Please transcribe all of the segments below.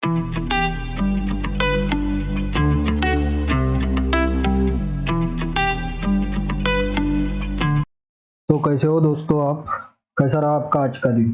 तो कैसे हो दोस्तों आप? कैसा रहा आपका आज का दिन?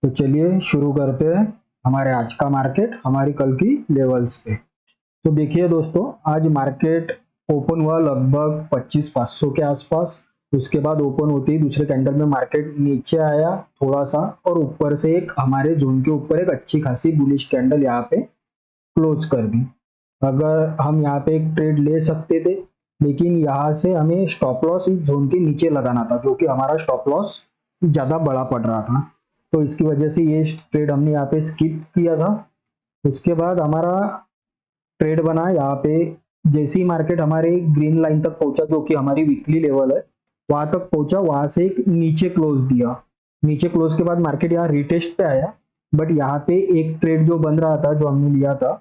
तो चलिए शुरू करते हैं हमारे आज का मार्केट हमारी कल की लेवल्स पे। तो देखिए दोस्तों, आज मार्केट ओपन हुआ लगभग 25,500 के आसपास। उसके बाद ओपन होते ही दूसरे कैंडल में मार्केट नीचे आया थोड़ा सा, और ऊपर से एक हमारे जोन के ऊपर एक अच्छी खासी बुलिश कैंडल यहाँ पे क्लोज कर दी। अगर हम यहाँ पे एक ट्रेड ले सकते थे, लेकिन यहाँ से हमें स्टॉप लॉस इस जोन के नीचे लगाना था, जो कि हमारा स्टॉप लॉस ज्यादा बड़ा पड़ रहा था। तो इसकी वजह से ये ट्रेड हमने यहाँ पे स्किप किया था। उसके बाद हमारा ट्रेड बना यहाँ पे, जैसे ही मार्केट हमारे ग्रीन लाइन तक पहुंचा, जो कि हमारी वीकली लेवल है, वहां तक पहुंचा, वहां से एक नीचे क्लोज दिया। नीचे क्लोज के बाद मार्केट यहाँ रिटेस्ट पे आया, बट यहाँ पे एक ट्रेड जो बन रहा था जो हमने लिया था,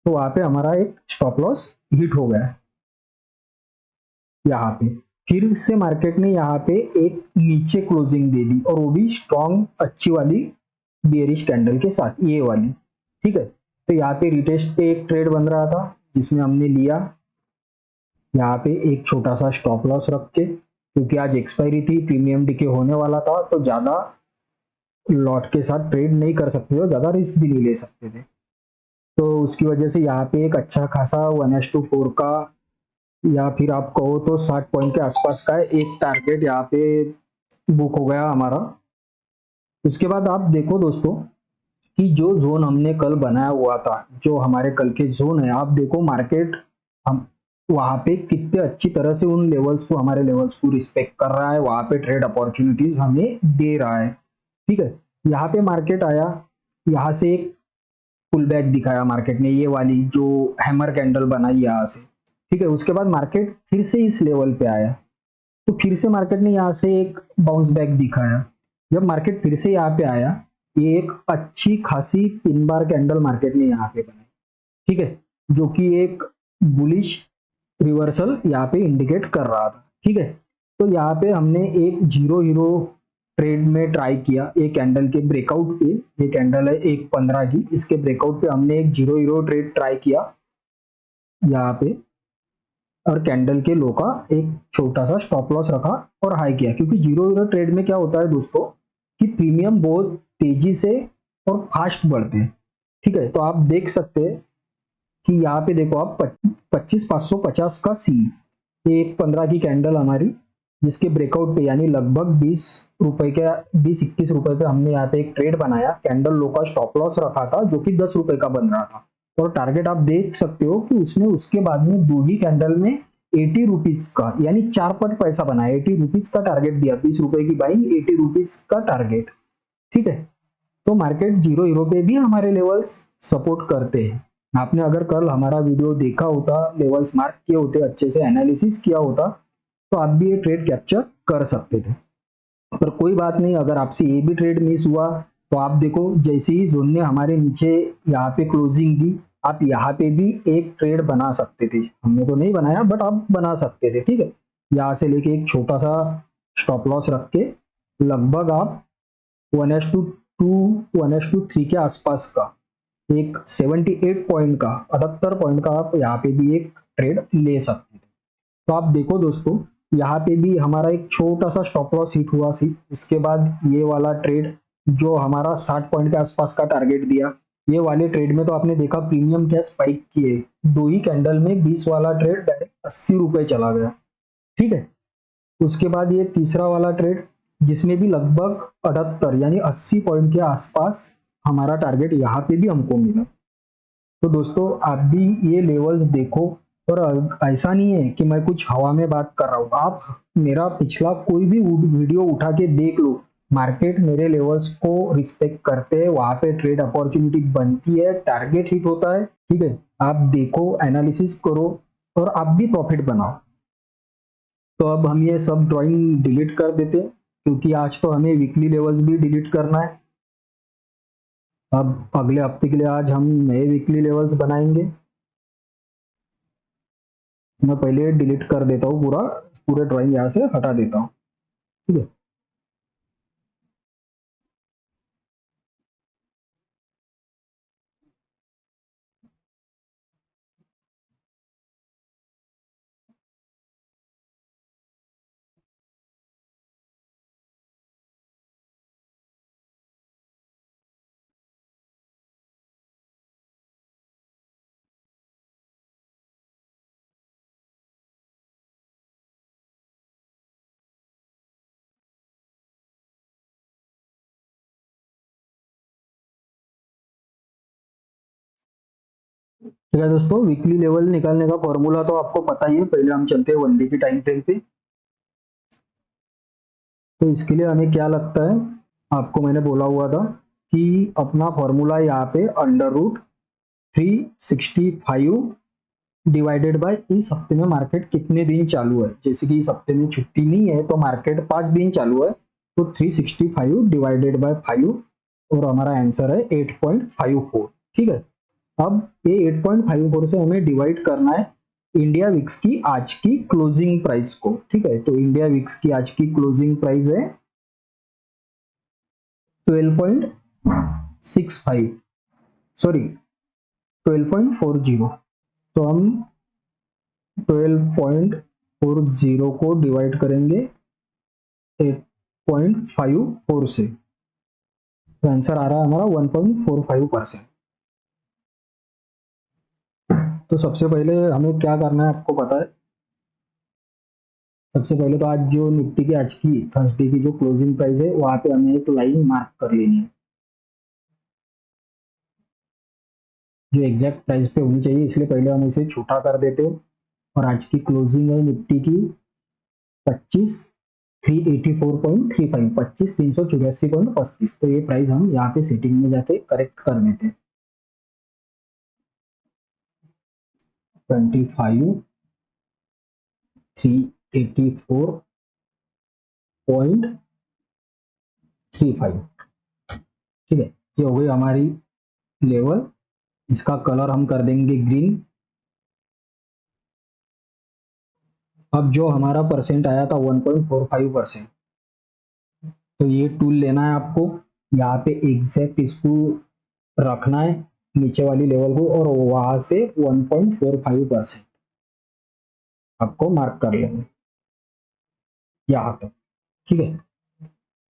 तो वहां पे हमारा एक स्टॉप लॉस हिट हो गया। यहाँ पे फिर से मार्केट ने यहाँ पे एक नीचे क्लोजिंग दे दी, और वो भी स्ट्रॉन्ग अच्छी वाली बेयरिश कैंडल के साथ, ये वाली। ठीक है, तो यहाँ पे रिटेस्ट पे एक ट्रेड बन रहा था जिसमें हमने लिया यहाँ पे एक छोटा सा स्टॉप लॉस रख के, क्योंकि आज एक्सपायरी थी, प्रीमियम डीके होने वाला था, तो ज्यादा लॉट के साथ ट्रेड नहीं कर सकते थे, ज्यादा रिस्क भी नहीं ले सकते थे। तो उसकी वजह से यहाँ पे एक अच्छा खासा 1:4 का, या फिर आप कहो तो 60 पॉइंट के आसपास का एक टारगेट यहाँ पे बुक हो गया हमारा। उसके बाद आप देखो दोस्तों कि जो जोन हमने कल बनाया हुआ था, जो हमारे कल के जोन है, आप देखो मार्केट हम वहां पे कितने अच्छी तरह से उन लेवल्स को, हमारे लेवल्स को रिस्पेक्ट कर रहा है, वहां पे ट्रेड अपॉर्चुनिटीज हमें दे रहा है। ठीक है, यहाँ पे मार्केट आया, यहाँ से एक पुल बैक दिखाया मार्केट ने, ये वाली जो हैमर कैंडल बनाई यहाँ से। ठीक है, उसके बाद मार्केट फिर से इस लेवल पे आया, तो फिर से मार्केट ने यहाँ से एक बाउंस बैक दिखाया। जब मार्केट फिर से यहाँ पे आया, ये एक अच्छी खासी पिन बार कैंडल मार्केट ने यहाँ पे बनाई। ठीक है, जो कि एक बुलिश रिवर्सल यहाँ पे इंडिकेट कर रहा था। ठीक है, तो यहाँ पे हमने एक जीरो हीरो ट्रेड में ट्राई किया, एक कैंडल के ब्रेकआउट पे, ये कैंडल है 1:15 की, इसके ब्रेकआउट पे हमने एक जीरो हीरो ट्रेड ट्राई किया यहाँ पे, और कैंडल के लो का एक छोटा सा स्टॉप लॉस रखा और हाई किया। क्योंकि जीरो हीरो ट्रेड में क्या होता है दोस्तों कि प्रीमियम बहुत तेजी से और फास्ट बढ़ते हैं। ठीक है, तो आप देख सकते हैं कि यहाँ पे देखो आप 25,550 का सी, 1:15 की कैंडल हमारी, जिसके ब्रेकआउट पे यानी लगभग 20 रुपए के, 20-21 रुपए पे हमने यहाँ पे एक ट्रेड बनाया। कैंडल लो का स्टॉप लॉस रखा था जो कि 10 रुपए का बन रहा था, और टारगेट आप देख सकते हो कि उसने उसके बाद में दो ही कैंडल में 80 रुपीज का, यानी 4 पट पैसा बनाया। 80 रुपीज का टारगेट दिया, 20 रुपए की बाइंग, 80 रुपीज का टारगेट। ठीक है, तो मार्केट जीरो हीरो पे भी हमारे लेवल्स सपोर्ट करते हैं। आपने अगर कल हमारा वीडियो देखा होता, लेवल्स मार्क किए होते, अच्छे से एनालिसिस किया होता, तो आप भी ये ट्रेड कैप्चर कर सकते थे। पर कोई बात नहीं, अगर आपसे ये भी ट्रेड मिस हुआ, तो आप देखो जैसे ही जोन ने हमारे नीचे यहाँ पे क्लोजिंग दी, आप यहाँ पे भी एक ट्रेड बना सकते थे। हमने तो नहीं बनाया, बट आप बना सकते थे। ठीक है, यहाँ से लेके एक छोटा सा स्टॉप लॉस रख के लगभग आप 1:2 1:3 के आसपास का एक 78 पॉइंट का, 78 पॉइंट का आप यहाँ पे भी एक ट्रेड ले सकते थे। तो आप देखो दोस्तों, यहाँ पे भी हमारा एक छोटा सा स्टॉप लॉस हिट हुआ सी। उसके बाद ये वाला ट्रेड जो हमारा 60 पॉइंट के आसपास का टारगेट दिया, ये वाले ट्रेड में तो आपने देखा प्रीमियम क्या स्पाइक किए, दो ही कैंडल में 20 वाला ट्रेड डायरेक्ट 80 रुपए चला गया। ठीक है, उसके बाद ये तीसरा वाला ट्रेड, जिसमें भी लगभग 78 यानी 80 पॉइंट के आसपास हमारा टारगेट यहाँ पे भी हमको मिला। तो दोस्तों आप भी ये लेवल्स देखो, और ऐसा नहीं है कि मैं कुछ हवा में बात कर रहा हूँ, आप मेरा पिछला कोई भी वीडियो उठा के देख लो, मार्केट मेरे लेवल्स को रिस्पेक्ट करते हैं, वहां पे ट्रेड अपॉर्चुनिटी बनती है, टारगेट हिट होता है। ठीक है, आप देखो, एनालिसिस करो, और आप भी प्रॉफिट बनाओ। तो अब हम ये सब ड्राइंग डिलीट कर देते हैं, क्योंकि आज तो हमें वीकली लेवल्स भी डिलीट करना है। अब अगले हफ्ते के लिए आज हम नए वीकली लेवल्स बनाएंगे। मैं पहले डिलीट कर देता हूँ, पूरे ड्राइंग यहाँ से हटा देता हूँ। ठीक है। ठीक है दोस्तों, वीकली लेवल निकालने का फॉर्मूला तो आपको पता ही है। पहले हम चलते हैं 1 डे की टाइम फ्रेम पे। तो इसके लिए हमें क्या लगता है, आपको मैंने बोला हुआ था कि अपना फॉर्मूला यहाँ पे अंडर रूट 365 डिवाइडेड बाय इस हफ्ते में मार्केट कितने दिन चालू है। जैसे कि इस हफ्ते में छुट्टी नहीं है तो मार्केट 5 दिन चालू है, तो 365 डिवाइडेड बाय 5 और हमारा आंसर है 8.54। ठीक है, अब ये 8.54 से हमें डिवाइड करना है इंडिया विक्स की आज की क्लोजिंग प्राइस को। ठीक है, तो इंडिया विक्स की आज की क्लोजिंग प्राइस है 12.65, सॉरी 12.40। तो हम 12.40 को डिवाइड करेंगे 8.54 से, तो आंसर आ रहा है हमारा 1.45%। तो सबसे पहले हमें क्या करना है आपको पता है। सबसे पहले तो आज जो निफ्टी की आज की थर्सडे की जो क्लोजिंग प्राइस है वहां पे हमें एक लाइन मार्क कर लेनी है जो एग्जैक्ट प्राइस पे होनी चाहिए, इसलिए पहले हम इसे छोटा कर देते हैं। और आज की क्लोजिंग है निफ्टी की 25,384.35, 25,384.35। तो ये प्राइस हम यहाँ पे सेटिंग में जाके करेक्ट कर देते हैं। 25,384.35। ठीक है, ये हो गई हमारी लेवल। इसका कलर हम कर देंगे ग्रीन। अब जो हमारा परसेंट आया था 1.45%, तो ये टूल लेना है आपको, यहाँ पे एग्जैक्ट इसको रखना है नीचे वाली लेवल को, और वहां से 1.45% आपको मार्क कर लेना है यहाँ तक। ठीक है,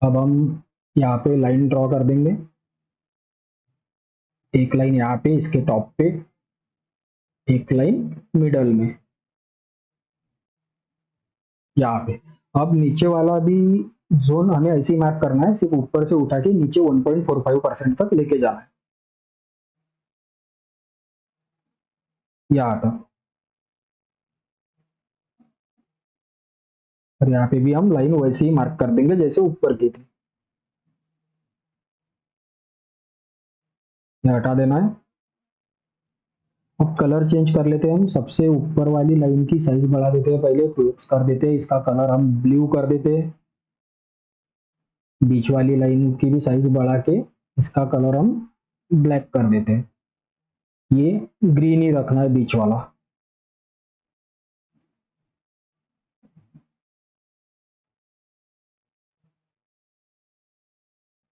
अब हम यहाँ पे लाइन ड्रॉ कर देंगे, एक लाइन यहाँ पे इसके टॉप पे, एक लाइन मिडल में यहाँ पे। अब नीचे वाला भी जोन हमें ऐसे ही मार्क करना है, सिर्फ ऊपर से उठा के नीचे 1.45% तक लेके जाना है यहाँ तक। और यहाँ पे भी हम लाइन वैसे ही मार्क कर देंगे जैसे ऊपर की थी। ये हटा देना है। अब कलर चेंज कर लेते हैं हम, सबसे ऊपर वाली लाइन की साइज बढ़ा देते हैं, पहले 2x कर देते हैं, इसका कलर हम ब्लू कर देते हैं। बीच वाली लाइन की भी साइज बढ़ा के इसका कलर हम ब्लैक कर देते हैं। ये ग्रीन ही रखना है बीच वाला।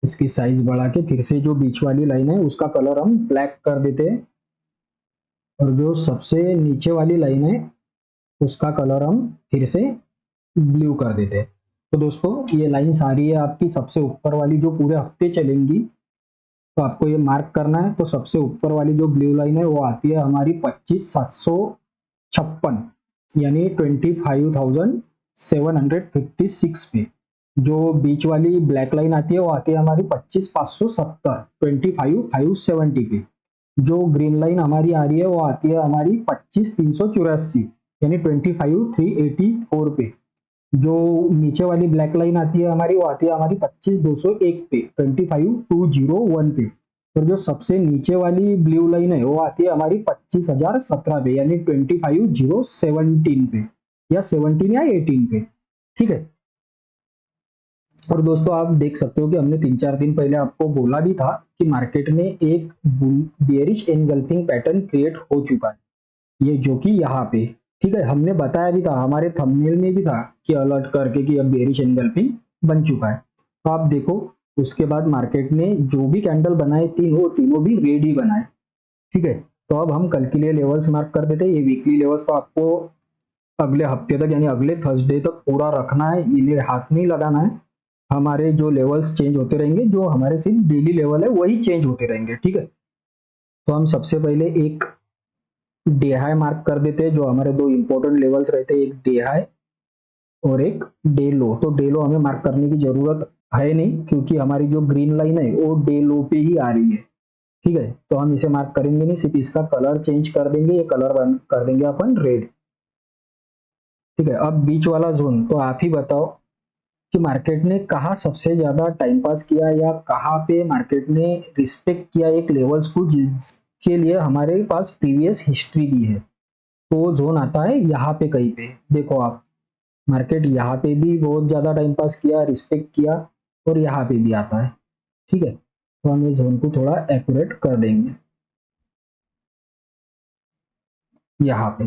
इसकी साइज बढ़ा के फिर से जो बीच वाली लाइन है उसका कलर हम ब्लैक कर देते हैं, और जो सबसे नीचे वाली लाइन है उसका कलर हम फिर से ब्लू कर देते हैं। तो दोस्तों ये लाइन सारी है आपकी सबसे ऊपर वाली जो पूरे हफ्ते चलेंगी, तो आपको ये मार्क करना है। तो सबसे ऊपर वाली जो ब्लू लाइन है वो आती है हमारी 25,756, यानी 25,756 पे। जो बीच वाली ब्लैक लाइन आती है वो आती है हमारी 25,570, 25,570 पे। जो ग्रीन लाइन हमारी आ रही है वो आती है हमारी 25,384, यानी 25,384 पे। जो नीचे वाली ब्लैक लाइन आती है हमारी वो आती है हमारी 25,201 पे, 25,201 पे। और जो सबसे नीचे वाली ब्लू लाइन है वो आती है हमारी 25,017 पे, यानी 25,017 पे, या 17 या 18 पे। ठीक है, और दोस्तों आप देख सकते हो कि हमने 3-4 दिन पहले आपको बोला भी था कि मार्केट में एक बेयरिश एनगल्फिंग पैटर्न क्रिएट हो चुका है, ये जो कि यहाँ पे। ठीक है, हमने बताया भी था, हमारे थंबनेल में भी था कि अलर्ट करके कि अब बेयरिश एनगल्फिंग बन चुका है। तो आप देखो उसके बाद मार्केट ने जो भी कैंडल बनाए तीनों भी रेड ही बनाए। ठीक है, तो अब हम कल के लिए लेवल्स मार्क कर देते हैं। ये वीकली लेवल्स तो आपको अगले हफ्ते तक यानी अगले थर्सडे तक पूरा रखना है, इन्हें हाथ नहीं लगाना है। हमारे जो लेवल्स चेंज होते रहेंगे, जो हमारे सिर्फ डेली लेवल है वही चेंज होते रहेंगे। ठीक है, तो हम सबसे पहले एक डे हाई मार्क कर देते हैं। जो हमारे दो इंपॉर्टेंट लेवल्स रहते हैं, एक डे हाई और एक डे लो। तो डे लो हमें मार्क करने की जरूरत है नहीं, क्योंकि हमारी जो ग्रीन लाइन है वो डे लो पे ही आ रही है। ठीक है, तो हम इसे मार्क करेंगे नहीं, सिर्फ इसका कलर चेंज कर देंगे, ये कलर कर देंगे अपन रेड। ठीक है, अब बीच वाला जोन तो आप ही बताओ कि मार्केट ने कहाँ सबसे ज्यादा टाइम पास किया या कहाँ पे मार्केट ने रिस्पेक्ट किया एक लेवल्स को जिसके लिए हमारे पास प्रीवियस हिस्ट्री भी है। तो वो जोन आता है यहाँ पे कहीं पे, देखो आप मार्केट यहाँ पे भी बहुत ज्यादा टाइम पास किया, रिस्पेक्ट किया, और यहाँ पे भी आता है। ठीक है, तो हम ये जोन को थोड़ा एक्यूरेट कर देंगे यहाँ पे।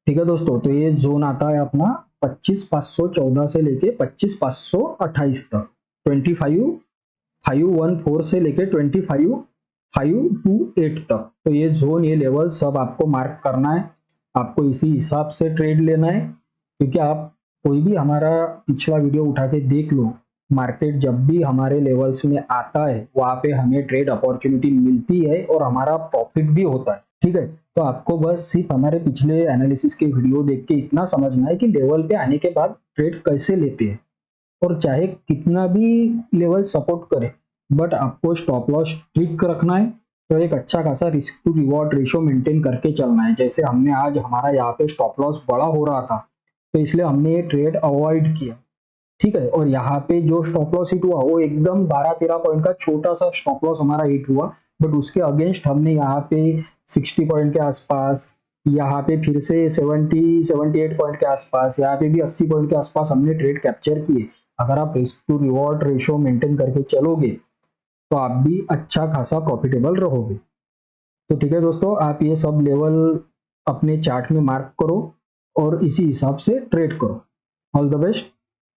ठीक है दोस्तों, तो ये जोन आता है अपना 25,514 से लेके 25,528 तक, 25,514 से लेके 25,528 तक। तो ये जोन, ये लेवल सब आपको मार्क करना है, आपको इसी हिसाब से ट्रेड लेना है, क्योंकि आप कोई भी हमारा पिछला वीडियो उठा के देख लो, मार्केट जब भी हमारे लेवल्स में आता है वहां पे हमें ट्रेड अपॉर्चुनिटी मिलती है और हमारा प्रॉफिट भी होता है। ठीक है, तो आपको बस सिर्फ हमारे पिछले एनालिसिस के वीडियो देख के इतना समझना है कि लेवल पे आने के बाद ट्रेड कैसे लेते हैं, और चाहे कितना भी लेवल सपोर्ट करे, बट आपको स्टॉप लॉस ट्रिक रखना है, तो एक अच्छा खासा risk to reward ratio maintain करके चलना है। जैसे हमने आज हमारा यहाँ पे स्टॉप लॉस बड़ा हो रहा था, तो इसलिए हमने ये ट्रेड अवॉइड किया। ठीक है, और यहाँ पे जो स्टॉप लॉस हिट हुआ वो एकदम 12-13 पॉइंट का छोटा सा स्टॉप लॉस हमारा हिट हुआ, बट उसके अगेंस्ट हमने यहाँ पे 60 पॉइंट के आसपास, यहाँ पे फिर से 70-78 पॉइंट के आसपास, यहाँ पे भी 80 पॉइंट के आसपास हमने ट्रेड कैप्चर किए। अगर आप risk to reward ratio maintain करके चलोगे तो आप भी अच्छा खासा प्रॉफिटेबल रहोगे। तो ठीक है दोस्तों, आप ये सब लेवल अपने चार्ट में मार्क करो और इसी हिसाब से ट्रेड करो। ऑल द बेस्ट,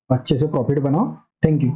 अच्छे से प्रॉफिट बनाओ। Thank you.